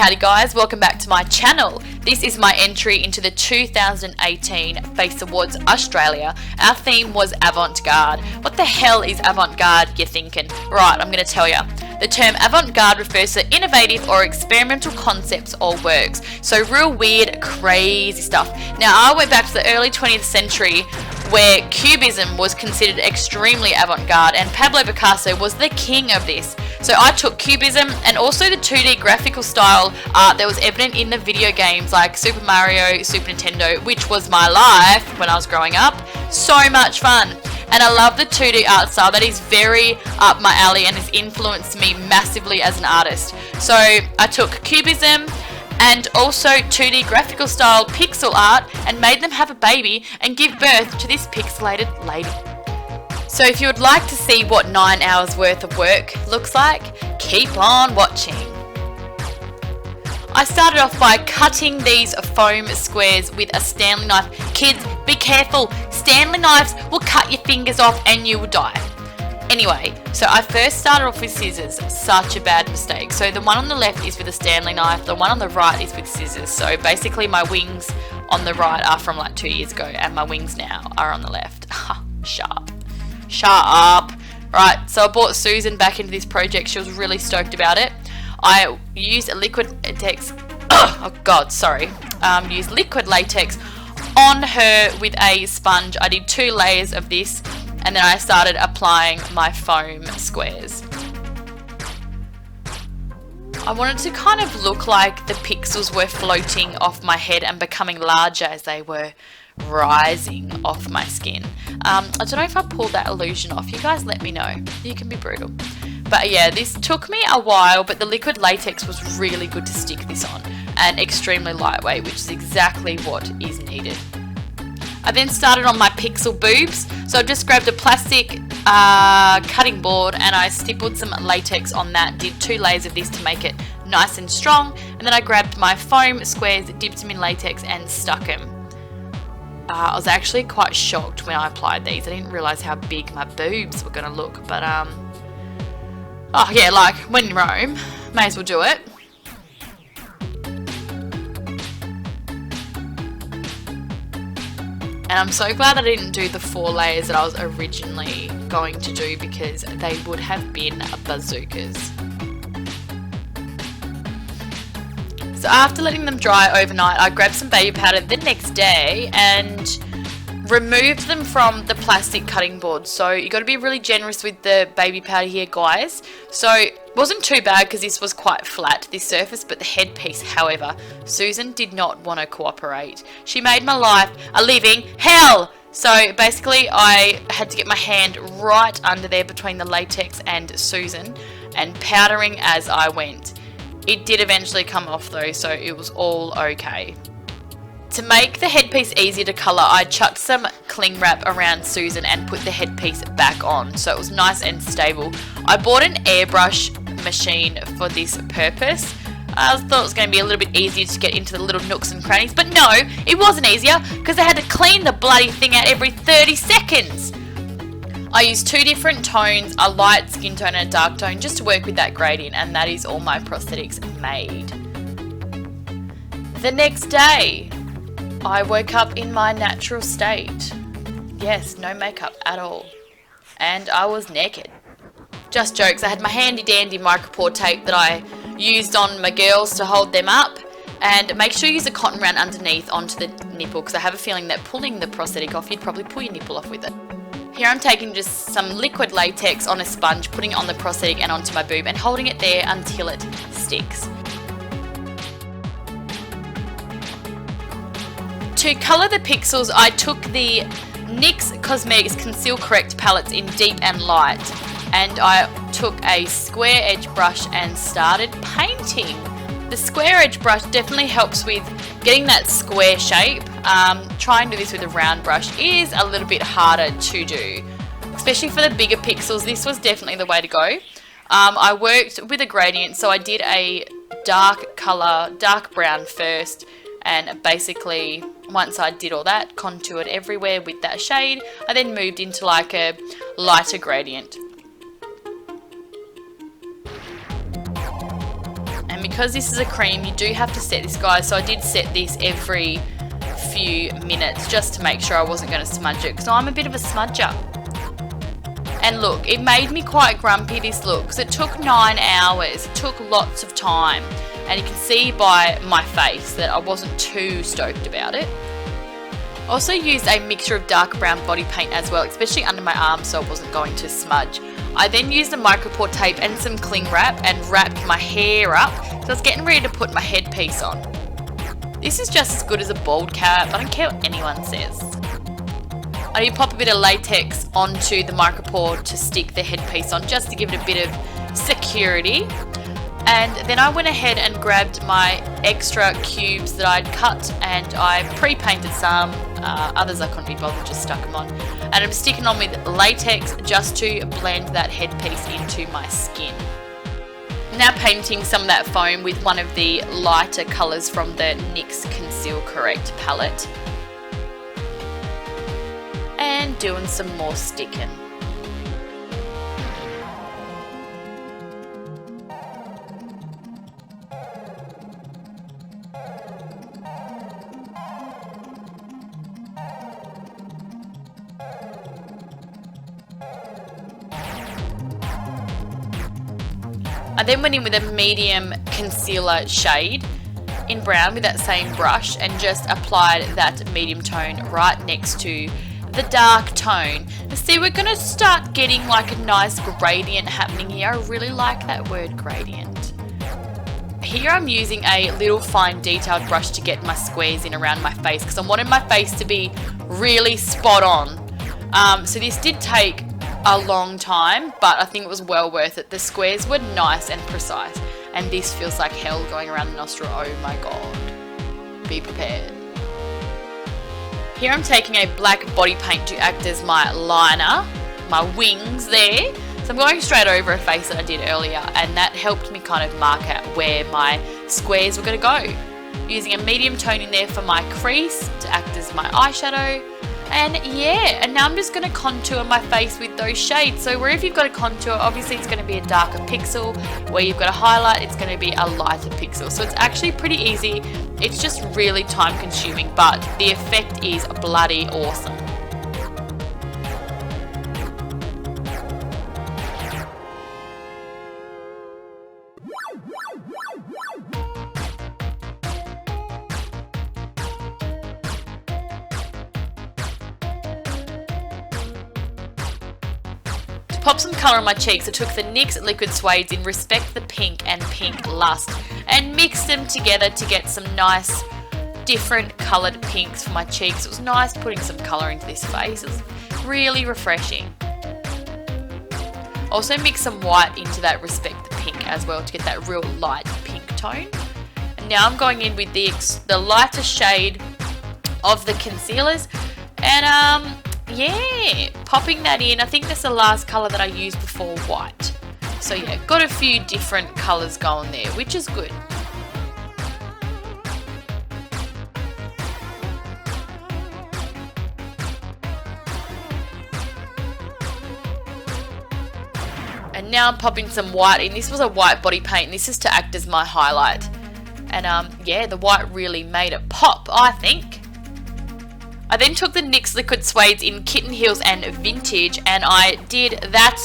Howdy guys, welcome back to my channel. This is my entry into the 2018 Face Awards Australia. Our theme was Avant-Garde. What the hell is Avant-Garde, you're thinking? Right, I'm going to tell you. The term Avant-Garde refers to innovative or experimental concepts or works. So real weird, crazy stuff. Now I went back to the early 20th century where Cubism was considered extremely avant-garde and Pablo Picasso was the king of this. So I took Cubism and also the 2D graphical style art that was evident in the video games like Super Mario, Super Nintendo, which was my life when I was growing up. So much fun. And I love the 2D art style. That is very up my alley and has influenced me massively as an artist. So I took Cubism and also 2D graphical style pixel art and made them have a baby and give birth to this pixelated lady. So if you would like to see what 9 hours worth of work looks like, keep on watching. I started off by cutting these foam squares with a Stanley knife. Kids, be careful, Stanley knives will cut your fingers off and you will die. Anyway, so I first started off with scissors, such a bad mistake. So the one on the left is with a Stanley knife, the one on the right is with scissors. So basically my wings on the right are from like 2 years ago and my wings now are on the left. Sharp. Right, so I brought Susan back into this project. She was really stoked about it. I used a liquid latex, used liquid latex on her with a sponge. I did 2 layers of this. And then I started applying my foam squares. I wanted to kind of look like the pixels were floating off my head and becoming larger as they were rising off my skin. I don't know if I pulled that illusion off. You guys let me know. You can be brutal. But yeah, this took me a while, but the liquid latex was really good to stick this on and extremely lightweight, which is exactly what is needed. I then started on my pixel boobs, so I just grabbed a plastic cutting board and I stippled some latex on that, did 2 layers of this to make it nice and strong, and then I grabbed my foam squares, dipped them in latex and stuck them. I was actually quite shocked when I applied these. I didn't realise how big my boobs were going to look, but oh yeah, like when in Rome, may as well do it. And I'm so glad I didn't do the 4 layers that I was originally going to do because they would have been bazookas. So after letting them dry overnight, I grabbed some baby powder the next day and removed them from the plastic cutting board. So you got to be really generous with the baby powder here, guys. So it wasn't too bad because this was quite flat, this surface, but the headpiece, however, Susan did not want to cooperate. She made my life a living hell. So basically I had to get my hand right under there between the latex and Susan and powdering as I went. It did eventually come off though, so it was all okay. To make the headpiece easier to colour, I chucked some cling wrap around Susan and put the headpiece back on so it was nice and stable. I bought an airbrush machine for this purpose. I thought it was going to be a little bit easier to get into the little nooks and crannies, but no, it wasn't easier because I had to clean the bloody thing out every 30 seconds. I used 2 different tones, a light skin tone and a dark tone, just to work with that gradient, and that is all my prosthetics made. The next day, I woke up in my natural state. Yes, no makeup at all. And I was naked. Just jokes, I had my handy dandy micropore tape that I used on my girls to hold them up. And make sure you use a cotton round underneath onto the nipple because I have a feeling that pulling the prosthetic off, you'd probably pull your nipple off with it. Here I'm taking just some liquid latex on a sponge, putting it on the prosthetic and onto my boob and holding it there until it sticks. To colour the pixels, I took the NYX Cosmetics Conceal Correct palettes in deep and light, and I took a square edge brush and started painting. The square edge brush definitely helps with getting that square shape. Trying to do this with a round brush is a little bit harder to do, especially for the bigger pixels. This was definitely the way to go. I worked with a gradient, so I did a dark colour, dark brown first, and basically once I did all that, contoured everywhere with that shade, I then moved into like a lighter gradient. And because because this is a cream, you do have to set this, guys. So I did set this every few minutes just to make sure I wasn't going to smudge it, because I'm a bit of a smudger. And look, it made me quite grumpy, this look, because it took 9 hours. It took lots of time. And you can see by my face that I wasn't too stoked about it. Also used a mixture of dark brown body paint as well, especially under my arms, so I wasn't going to smudge. I then used a micropore tape and some cling wrap and wrapped my hair up, so I was getting ready to put my headpiece on. This is just as good as a bald cap. I don't care what anyone says. I need to pop a bit of latex onto the micropore to stick the headpiece on, just to give it a bit of security. And then I went ahead and grabbed my extra cubes that I'd cut, and I pre-painted some, others I couldn't be bothered, just stuck them on. And I'm sticking on with latex just to blend that headpiece into my skin. Now painting some of that foam with one of the lighter colours from the NYX Conceal Correct palette. And doing some more sticking. I then went in with a medium concealer shade in brown with that same brush and just applied that medium tone right next to the dark tone. See, we're going to start getting like a nice gradient happening here. I really like that word, gradient. Here I'm using a little fine detailed brush to get my squares in around my face, because I wanted my face to be really spot on. So this did take a long time, but I think it was well worth it. The squares were nice and precise, and this feels like hell going around the nostril. Oh my god. Be prepared. Here I'm taking a black body paint to act as my liner, my wings there. So I'm going straight over a face that I did earlier, and that helped me kind of mark out where my squares were going to go. Using a medium tone in there for my crease to act as my eyeshadow. And yeah, and now I'm just going to contour my face with those shades. So wherever you've got a contour, obviously it's going to be a darker pixel. Where you've got a highlight, it's going to be a lighter pixel. So it's actually pretty easy. It's just really time consuming, but the effect is bloody awesome. Pop some colour on my cheeks, I took the NYX Liquid Suedes in Respect the Pink and Pink Lust and mixed them together to get some nice different coloured pinks for my cheeks. It was nice putting some colour into this face. It was really refreshing. Also mix some white into that Respect the Pink as well to get that real light pink tone. And now I'm going in with the lighter shade of the concealers, and yeah, popping that in. I think that's the last colour that I used before white. So yeah, got a few different colours going there, which is good. And now I'm popping some white in. This was a white body paint, and this is to act as my highlight. And yeah, the white really made it pop, I think. I then took the NYX Liquid Suedes in Kitten Heels and Vintage, and I did that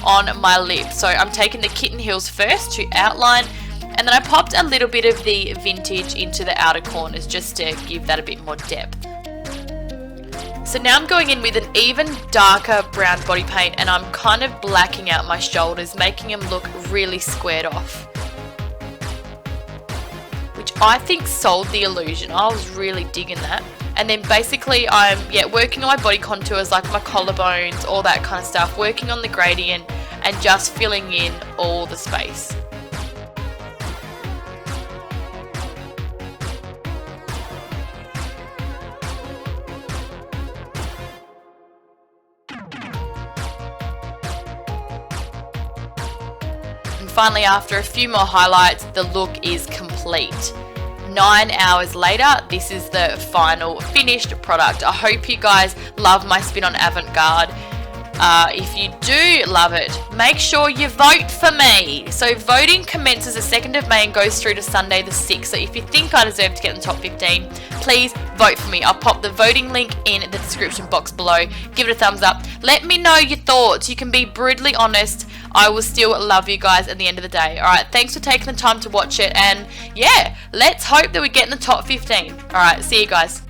on my lips. So I'm taking the Kitten Heels first to outline, and then I popped a little bit of the Vintage into the outer corners just to give that a bit more depth. So now I'm going in with an even darker brown body paint, and I'm kind of blacking out my shoulders, making them look really squared off. Which I think sold the illusion. I was really digging that. And then basically I'm working on my body contours, like my collarbones, all that kind of stuff, working on the gradient and just filling in all the space. And finally, after a few more highlights, the look is complete. 9 hours later, this is the final finished product. I hope you guys love my spin on Avant-Garde. If you do love it, make sure you vote for me. So voting commences the 2nd of May and goes through to Sunday the 6th. So if you think I deserve to get in the top 15, please vote for me. I'll pop the voting link in the description box below. Give it a thumbs up. Let me know your thoughts. You can be brutally honest. I will still love you guys at the end of the day. Alright, thanks for taking the time to watch it. And yeah, let's hope that we get in the top 15. Alright, see you guys.